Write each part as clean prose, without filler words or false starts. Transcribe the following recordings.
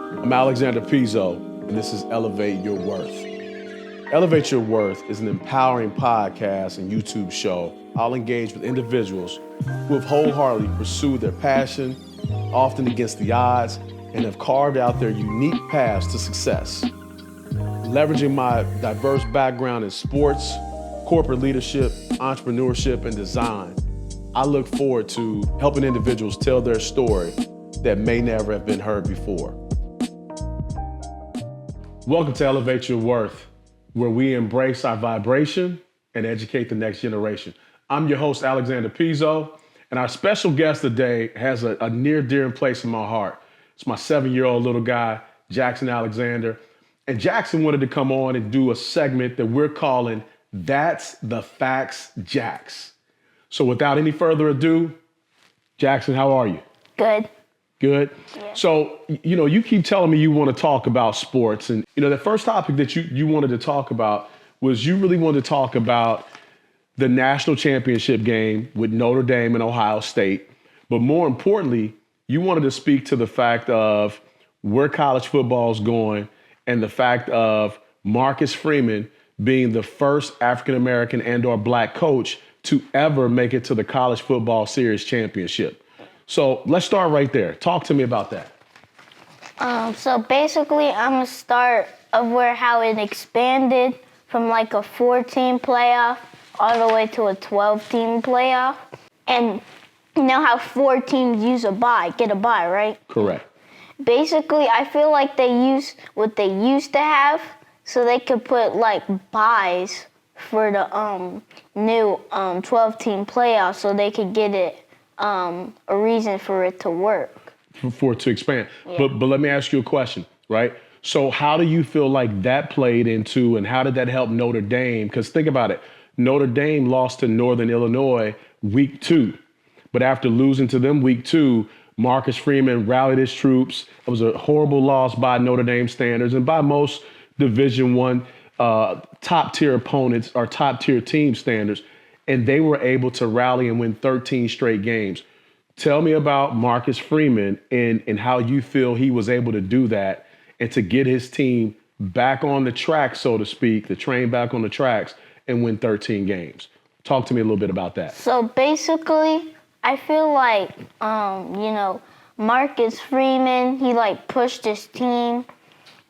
I'm Alexander Pezo, and this is Elevate Your Worth. Elevate Your Worth is an empowering podcast and YouTube show. I'll engage with individuals who have wholeheartedly pursued their passion, often against the odds, and have carved out their unique paths to success. Leveraging my diverse background in sports, corporate leadership, entrepreneurship, and design, I look forward to helping individuals tell their story that may never have been heard before. Welcome to Elevate Your Worth, where we embrace our vibration and educate the next generation. I'm your host, Alexander Pezo, and our special guest today has a near, dear place in my heart. It's my 7-year-old little guy, Jaxon Alexander. And Jaxon wanted to come on and do a segment that we're calling That's the Facts, Jax. So without any further ado, Jaxon, how are you? Good. Good. Yeah. So, you keep telling me you want to talk about sports. And, the first topic that you wanted to talk about was you really wanted to talk about the national championship game with Notre Dame and Ohio State. But more importantly, you wanted to speak to the fact of where college football is going and the fact of Marcus Freeman being the first African-American and or black coach to ever make it to the college football series championship. So let's start right there. Talk to me about that. So basically, I'm going to start of how it expanded from like a 4-team playoff all the way to a 12-team playoff. And you know how 4 teams get a bye, right? Correct. Basically, I feel like they use what they used to have so they could put like buys for the new 12-team playoff so they could get it a reason for it to work. For it to expand. Yeah. But let me ask you a question, right? So how do you feel like that played into and how did that help Notre Dame? Because think about it. Notre Dame lost to Northern Illinois week 2. But after losing to them week 2, Marcus Freeman rallied his troops. It was a horrible loss by Notre Dame standards and by most Division I top-tier opponents or top-tier team standards. And they were able to rally and win 13 straight games. Tell me about Marcus Freeman and how you feel he was able to do that and to get his team back on the track, so to speak, the train back on the tracks and win 13 games. Talk to me a little bit about that. So basically, I feel like, Marcus Freeman, he like pushed his team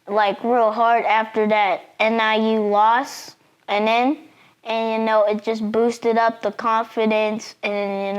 like real hard after that NIU loss. And it just boosted up the confidence. And,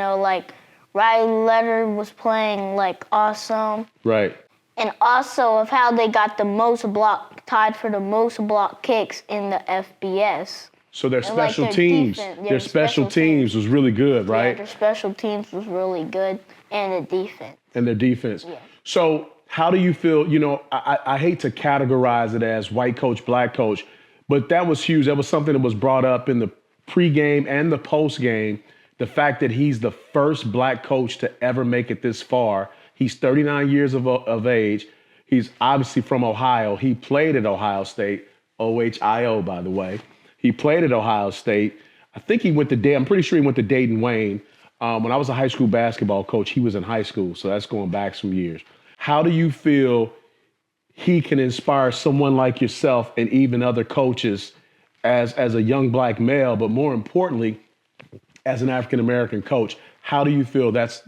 Riley Leonard was playing like awesome. Right. And also of how they got tied for the most block kicks in the FBS. So their special teams, their special teams was really good, right? Yeah, their special teams was really good, and the defense. And their defense. Yeah. So how do you feel, I hate to categorize it as white coach, black coach, but that was huge. That was something that was brought up in the pregame and the postgame. The fact that he's the first black coach to ever make it this far. He's 39 years of age. He's obviously from Ohio. He played at Ohio State, OHIO, by the way. He played at Ohio State. I think I'm pretty sure he went to Dayton Wayne. When I was a high school basketball coach, he was in high school. So that's going back some years. How do you feel he can inspire someone like yourself and even other coaches as a young black male, but more importantly, as an African-American coach? How do you feel that's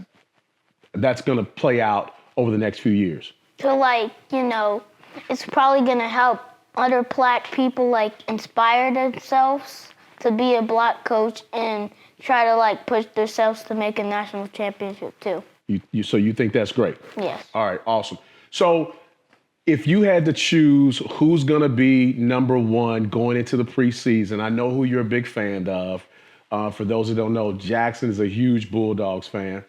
going to play out over the next few years? So it's probably going to help other black people inspire themselves to be a black coach and try to push themselves to make a national championship too. So you think that's great? Yes. All right, awesome. So if you had to choose who's going to be number 1 going into the preseason, I know who you're a big fan of. For those who don't know, Jaxon is a huge Bulldogs fan.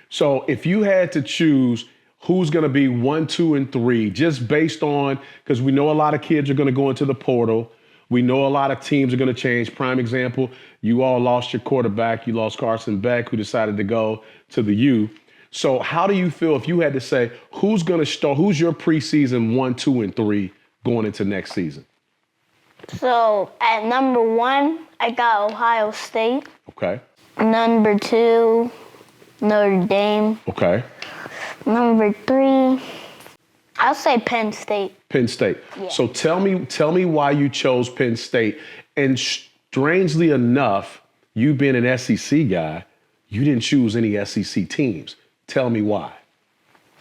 So if you had to choose who's going to be 1, 2, and 3, just based on, because we know a lot of kids are going to go into the portal. We know a lot of teams are going to change. Prime example, you all lost your quarterback. You lost Carson Beck, who decided to go to the U. So how do you feel if you had to say who's going to start, who's your preseason 1, 2, and 3 going into next season? So at number 1, I got Ohio State. Okay. Number 2, Notre Dame. Okay. Number 3, I'll say Penn State. Penn State. Yeah. So tell me why you chose Penn State. And strangely enough, you being an SEC guy, you didn't choose any SEC teams. Tell me why.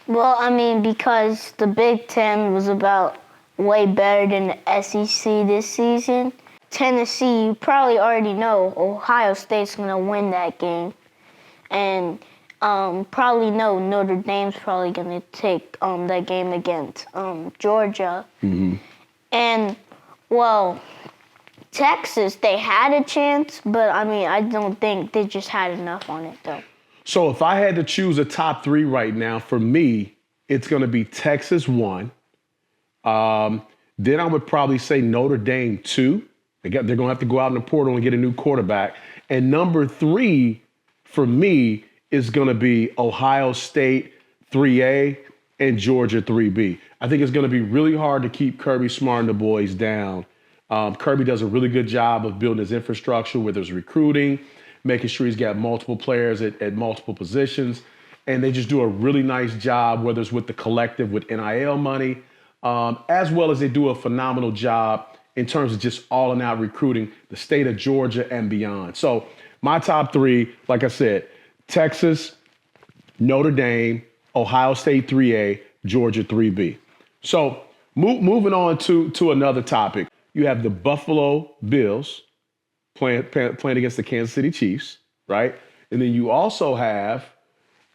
Well, I mean, because the Big Ten was about way better than the SEC this season. Tennessee, you probably already know Ohio State's going to win that game. And probably know Notre Dame's probably going to take that game against Georgia. Mm-hmm. And, well, Texas, they had a chance, but, I mean, I don't think they just had enough on it, though. So if I had to choose a top three right now, for me, it's going to be Texas 1. Then I would probably say Notre Dame 2. They're going to have to go out in the portal and get a new quarterback. And number 3, for me, is going to be Ohio State 3A and Georgia 3B. I think it's going to be really hard to keep Kirby Smart and the boys down. Kirby does a really good job of building his infrastructure, whether it's recruiting, making sure he's got multiple players at multiple positions. And they just do a really nice job, whether it's with the collective, with NIL money, as well as they do a phenomenal job in terms of just all and out recruiting the state of Georgia and beyond. So my top 3, like I said, Texas, Notre Dame, Ohio State 3A, Georgia 3B. So moving on to another topic. You have the Buffalo Bills playing against the Kansas City Chiefs, right? And then you also have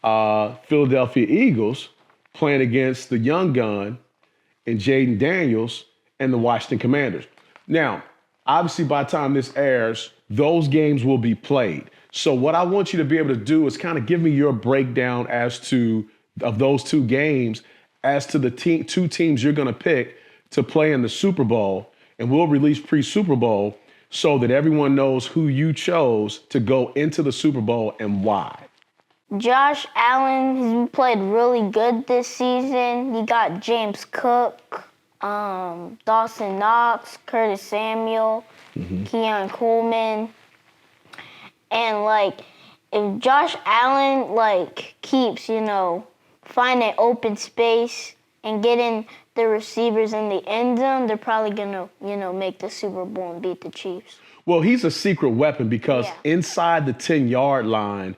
Philadelphia Eagles playing against the young gun and Jaden Daniels and the Washington Commanders. Now, obviously, by the time this airs, those games will be played. So what I want you to be able to do is kind of give me your breakdown of those 2 games as to the 2 teams you're going to pick to play in the Super Bowl. And we'll release pre-Super Bowl so that everyone knows who you chose to go into the Super Bowl and why. Josh Allen, he played really good this season. He got James Cook, Dawson Knox, Curtis Samuel, Keon Coleman. And, if Josh Allen, keeps, finding open space and getting the receivers in the end zone, they're probably going to, make the Super Bowl and beat the Chiefs. Well, he's a secret weapon because inside the 10-yard line,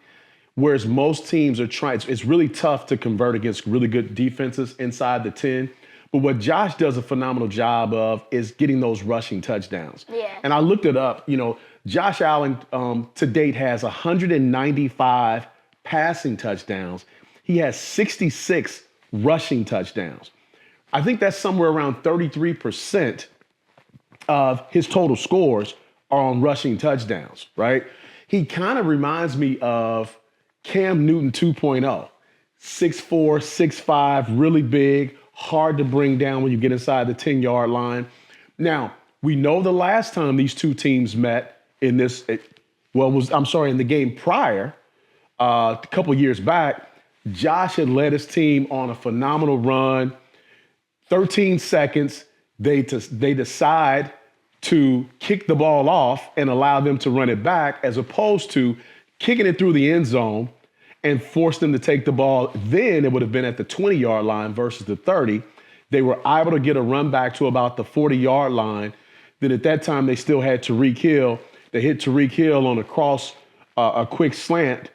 whereas most teams are trying, it's really tough to convert against really good defenses inside the 10. But what Josh does a phenomenal job of is getting those rushing touchdowns. Yeah. And I looked it up. Josh Allen to date has 195 passing touchdowns. He has 66 rushing touchdowns. I think that's somewhere around 33% of his total scores are on rushing touchdowns, right? He kind of reminds me of Cam Newton 2.0. 6'4", 6'5", really big, hard to bring down when you get inside the 10-yard line. Now, we know the last time these 2 teams met in the game prior, a couple years back, Josh had led his team on a phenomenal run. 13 seconds, they decide to kick the ball off and allow them to run it back, as opposed to kicking it through the end zone and force them to take the ball. Then it would have been at the 20-yard line versus the 30. They were able to get a run back to about the 40-yard line. Then at that time, they still had Tyreek Hill. They hit Tyreek Hill on a quick slant.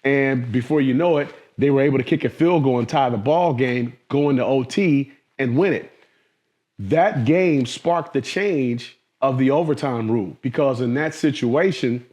And before you know it, they were able to kick a field goal and tie the ball game, go into OT, and win it. That game sparked the change of the overtime rule, because in that situation,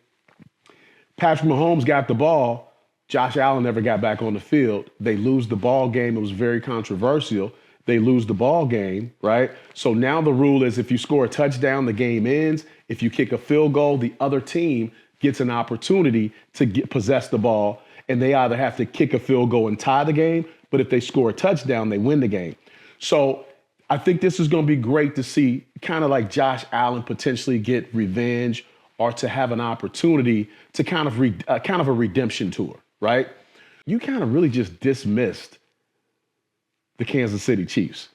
Patrick Mahomes got the ball. Josh Allen never got back on the field. They lose the ball game. It was very controversial. They lose the ball game, right? So now the rule is if you score a touchdown, the game ends. If you kick a field goal, the other team gets an opportunity to possess the ball, and they either have to kick a field goal and tie the game, but if they score a touchdown, they win the game. So I think this is going to be great to see, kind of like Josh Allen potentially get revenge or to have an opportunity to kind of a redemption tour, right? You kind of really just dismissed the Kansas City Chiefs.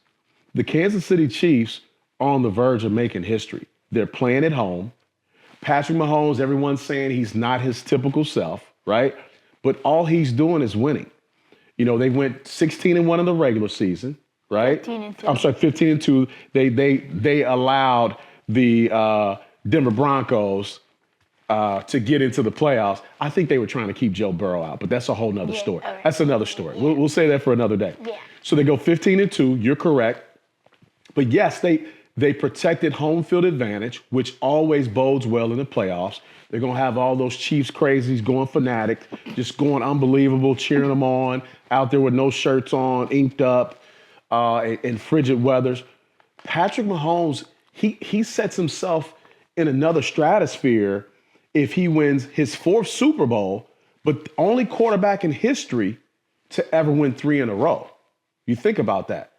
The Kansas City Chiefs are on the verge of making history. They're playing at home. Patrick Mahomes, everyone's saying he's not his typical self, right? But all he's doing is winning. They went 16-1 in the regular season, right? 15-2. I'm sorry, 15-2. They allowed the Denver Broncos to get into the playoffs. I think they were trying to keep Joe Burrow out, but that's a whole nother story. Right. That's another story. Yeah. We'll say that for another day. Yeah. So they go 15-2. You're correct. But yes, they protected home field advantage, which always bodes well in the playoffs. They're going to have all those Chiefs crazies going fanatic, just going unbelievable, cheering them on, out there with no shirts on, inked up, in frigid weathers. Patrick Mahomes, he sets himself in another stratosphere if he wins his 4th Super Bowl, but the only quarterback in history to ever win 3 in a row. You think about that.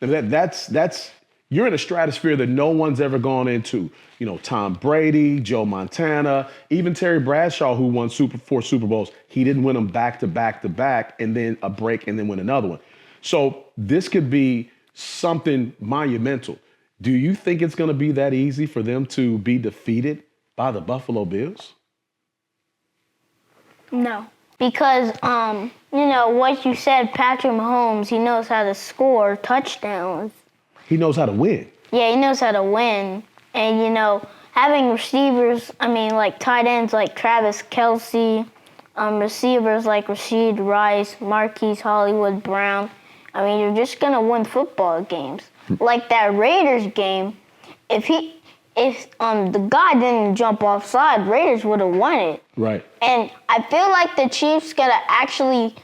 That's you're in a stratosphere that no one's ever gone into. You know, Tom Brady, Joe Montana, even Terry Bradshaw, who won 4 Super Bowls. He didn't win them back to back to back and then a break and then win another one. So this could be something monumental. Do you think it's going to be that easy for them to be defeated by the Buffalo Bills? No. Because, what you said, Patrick Mahomes, he knows how to score touchdowns. He knows how to win. Yeah, he knows how to win. And, having receivers, like tight ends like Travis Kelce, receivers like Rashid Rice, Marquise Hollywood Brown, you're just going to win football games. Like that Raiders game, if the guy didn't jump offside, Raiders would have won it. Right. And I feel like the Chiefs gotta actually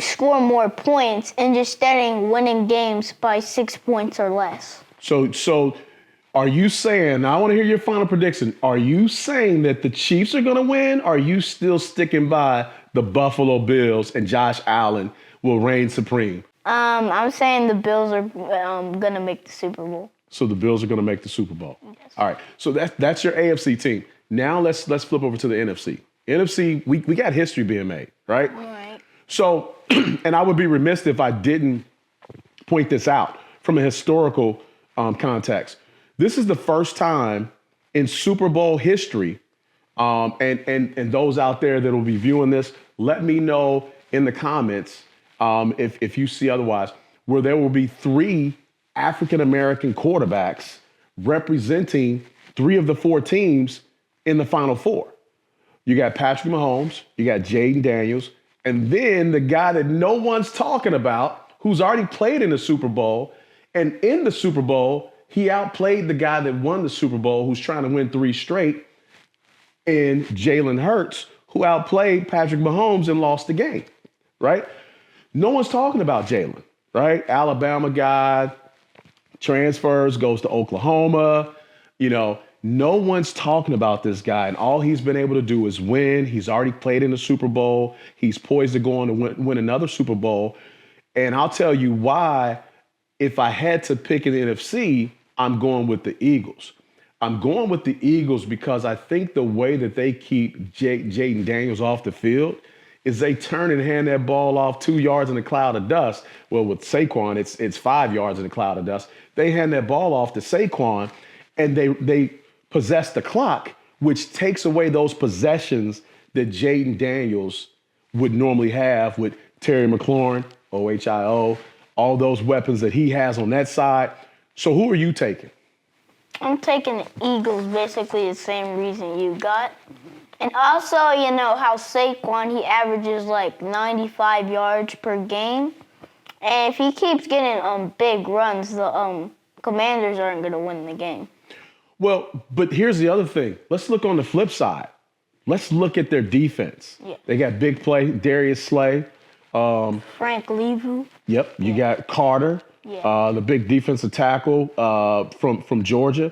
score more points and just starting winning games by 6 points or less. So are you saying, now I want to hear your final prediction, are you saying that the Chiefs are going to win, or are you still sticking by the Buffalo Bills and Josh Allen will reign supreme? I'm saying the Bills are going to make the Super Bowl. So the Bills are going to make the Super Bowl. Yes. All right. So that's your AFC team. Now let's flip over to the NFC. NFC, we got history being made, right? All right. So, and I would be remiss if I didn't point this out from a historical context. This is the first time in Super Bowl history, and those out there that will be viewing this, let me know in the comments if you see otherwise, where there will be 3 African-American quarterbacks representing 3 of the 4 teams in the Final Four. You got Patrick Mahomes, you got Jaden Daniels, and then the guy that no one's talking about, who's already played in the Super Bowl, and in the Super Bowl, he outplayed the guy that won the Super Bowl, who's trying to win 3 straight, and Jalen Hurts, who outplayed Patrick Mahomes and lost the game, right? No one's talking about Jalen, right? Alabama guy, transfers, goes to Oklahoma. No one's talking about this guy, and all he's been able to do is win. He's already played in the Super Bowl. He's poised to go on to win another Super Bowl. And I'll tell you why, if I had to pick an NFC, I'm going with the Eagles. I'm going with the Eagles because I think the way that they keep Jaden Daniels off the field is they turn and hand that ball off 2 yards in a cloud of dust. Well, with Saquon, it's 5 yards in a cloud of dust. They hand that ball off to Saquon, and they possess the clock, which takes away those possessions that Jaden Daniels would normally have with Terry McLaurin, OHIO, all those weapons that he has on that side. So who are you taking? I'm taking the Eagles, basically the same reason you got. And also, how Saquon, he averages like 95 yards per game. And if he keeps getting big runs, the Commanders aren't going to win the game. Well, but here's the other thing. Let's look on the flip side. Let's look at their defense. Yeah. They got big play, Darius Slay. Frank Levu. Yep. You got Carter, the big defensive tackle from Georgia.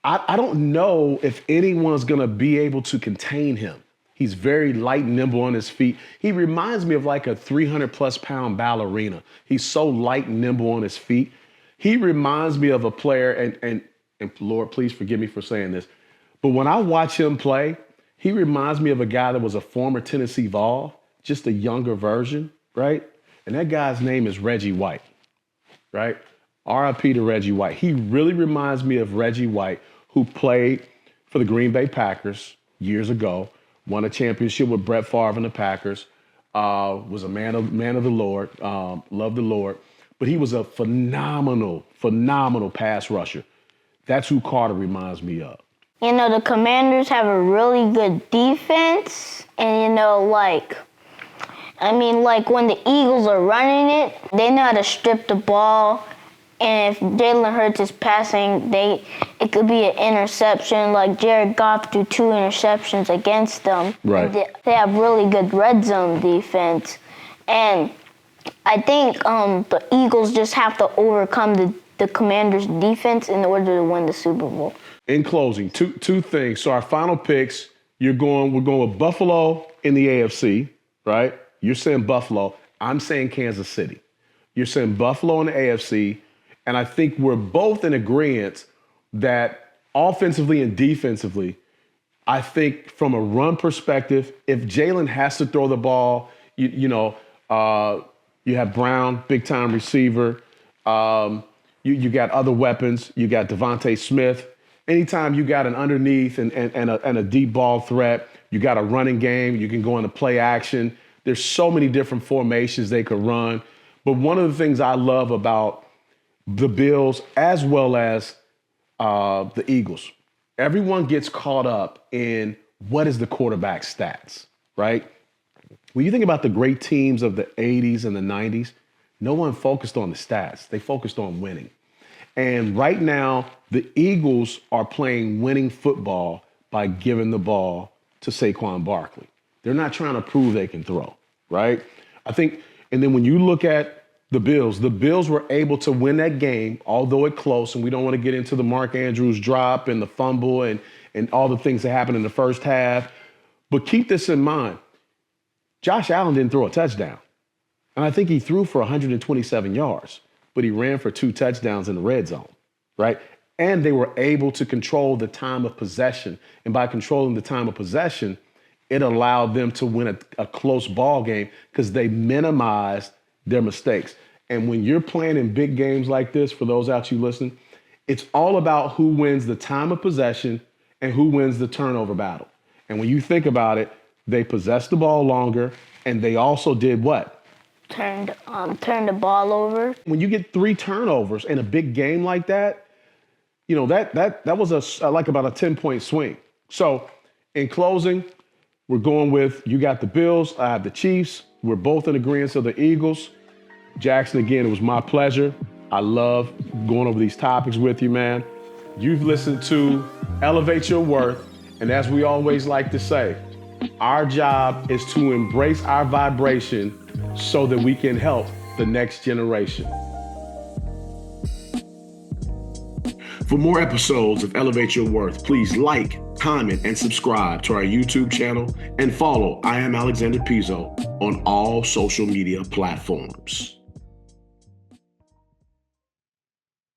I don't know if anyone's going to be able to contain him. He's very light and nimble on his feet. He reminds me of like a 300-plus pound ballerina. He's so light and nimble on his feet. He reminds me of a player, and Lord, please forgive me for saying this, but when I watch him play, he reminds me of a guy that was a former Tennessee Vol, just a younger version, right? And that guy's name is Reggie White, right? R.I.P. to Reggie White. He really reminds me of Reggie White, who played for the Green Bay Packers years ago, won a championship with Brett Favre and the Packers, was a man of the Lord, loved the Lord. but he was a phenomenal pass rusher. That's who Carter reminds me of. You know, the Commanders have a really good defense, and like when the Eagles are running it, they know how to strip the ball. And if Jalen Hurts is passing, it could be an interception. Like Jared Goff threw 2 interceptions against them. Right. They have really good red zone defense. And I think the Eagles just have to overcome the Commanders' defense in order to win the Super Bowl. In closing, two things. So our final picks, we're going with Buffalo in the AFC, right? You're saying Buffalo. I'm saying Kansas City. You're saying Buffalo in the AFC. And I think we're both in agreement that offensively and defensively, I think from a run perspective, if Jalen has to throw the ball, you have Brown, big-time receiver. You got other weapons. You got Devontae Smith. Anytime you got an underneath and a deep ball threat, you got a running game. You can go into play action. There's so many different formations they could run. But one of the things I love about the Bills as well as the Eagles, everyone gets caught up in what is the quarterback's stats, right? When you think about the great teams of the 80s and the 90s, no one focused on the stats. They focused on winning. And right now, the Eagles are playing winning football by giving the ball to Saquon Barkley. They're not trying to prove they can throw, right? I think, and then when you look at the Bills were able to win that game, although it close, and we don't want to get into the Mark Andrews drop and the fumble and all the things that happened in the first half. But keep this in mind. Josh Allen didn't throw a touchdown. And I think he threw for 127 yards, but he ran for 2 touchdowns in the red zone, right? And they were able to control the time of possession. And by controlling the time of possession, it allowed them to win a close ball game because they minimized their mistakes. And when you're playing in big games like this, for those out you listening, it's all about who wins the time of possession and who wins the turnover battle. And when you think about it, they possessed the ball longer, and they also did what? Turned the ball over. When you get 3 turnovers in a big game like that, that was like about a 10-point swing. So in closing, we're going with, you got the Bills, I have the Chiefs. We're both in agreement of the Eagles. Jaxon, again, it was my pleasure. I love going over these topics with you, man. You've listened to Elevate Your Worth. And as we always like to say, our job is to embrace our vibration so that we can help the next generation. For more episodes of Elevate Your Worth, please like, comment, and subscribe to our YouTube channel and follow I Am Alexander Pezo on all social media platforms.